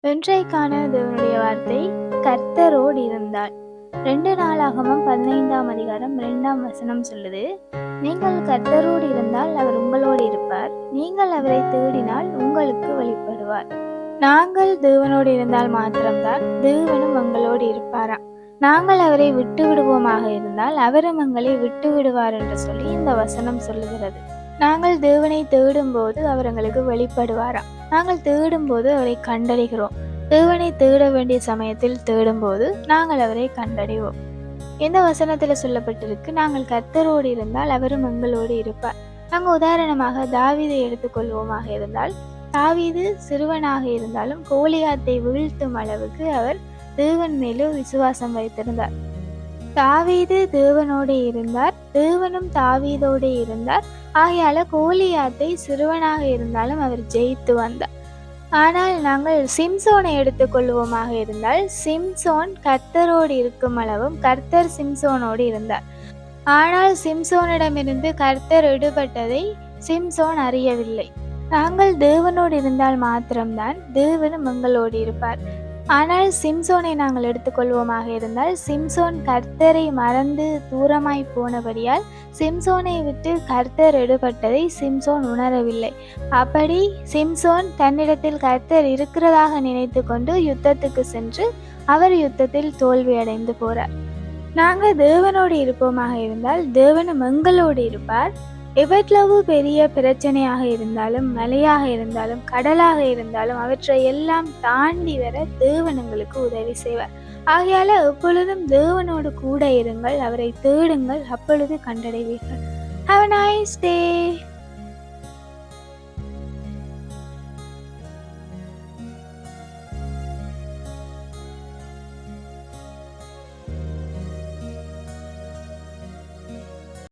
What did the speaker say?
இன்றைக்கான தேவனுடைய வார்த்தை கர்த்தரோடு இருந்தால். 2 நாளாகமம் 15ஆம் அதிகாரம் 2ஆம் வசனம் சொல்லுது, நீங்கள் கர்த்தரோடு இருந்தால் அவர் உங்களோடு இருப்பார், நீங்கள் அவரை தேடினால் உங்களுக்கு வெளிப்படுவார். நாங்கள் தேவனோடு இருந்தால் மாத்திரம்தான் தேவனும் எங்களோடு இருப்பாராம். நாங்கள் அவரை விட்டு விடுவோமாக இருந்தால் அவரும் எங்களை விட்டு விடுவார் என்று சொல்லி இந்த வசனம் சொல்லுகிறது. நாங்கள் தேவனை தேடும்போது அவர் எங்களுக்கு வெளிப்படுவாராம். நாங்கள் தேடும்போது அவரை கண்டடைகிறோம். தேவனை தேட வேண்டிய சமயத்தில் தேடும்போது நாங்கள் அவரை கண்டடைவோம். இந்த வசனத்தில் சொல்லப்பட்டிருக்கு, நாங்கள் கர்த்தரோடு இருந்தால் அவரும் எங்களோடு இருப்பார். நாங்கள் உதாரணமாக தாவீதை எடுத்துக்கொள்வோமாக இருந்தால், தாவீது சிறுவனாக இருந்தாலும் கோலியாத்தை வீழ்த்தும் அளவுக்கு அவர் தேவன் மேலும் விசுவாசம் வைத்திருந்தார். தாவீது தேவனோடு இருந்தார், தேவனும் தாவீதோடு இருந்தார். ஆகையால கோலியாத்தை சிறுவனாக இருந்தாலும் அவர் ஜெயித்து வந்தார். ஆனால் நாங்கள் சிம்சோனை எடுத்துக்கொள்வோமாக இருந்தால், சிம்சோன் கர்த்தரோடு இருக்கும் அளவும் கர்த்தர் சிம்சோனோடு இருந்தார். ஆனால் சிம்சோனிடமிருந்து கர்த்தர் எடுபட்டதை சிம்சோன் அறியவில்லை. நாங்கள் தேவனோடு இருந்தால் மாத்திரம்தான் தேவனும் எங்களோடு இருப்பார். ஆனால் சிம்சோனை நாங்கள் எடுத்துக்கொள்வோமாக இருந்தால், சிம்சோன் கர்த்தரை மறந்து தூரமாய் போனபடியால் சிம்சோனை விட்டு கர்த்தர் எடுபட்டதை சிம்சோன் உணரவில்லை. அப்படி சிம்சோன் தன்னிடத்தில் கர்த்தர் இருக்கிறதாக நினைத்து கொண்டு யுத்தத்துக்கு சென்று அவர் யுத்தத்தில் தோல்வி அடைந்து போறார். நாங்கள் தேவனோடு இருப்போமாக இருந்தால் தேவனும் எங்களோடு இருப்பார். எவ்வளவு பெரிய பிரச்சனையாக இருந்தாலும், மலையாக இருந்தாலும், கடலாக இருந்தாலும் அவற்றை எல்லாம் தாண்டி வர தேவன் எங்களுக்கு உதவி செய்வார். ஆகையால எப்பொழுதும் தேவனோடு கூட இருங்கள், அவரை தேடுங்கள், அப்பொழுது கண்டடைவீர்கள். Have a nice day.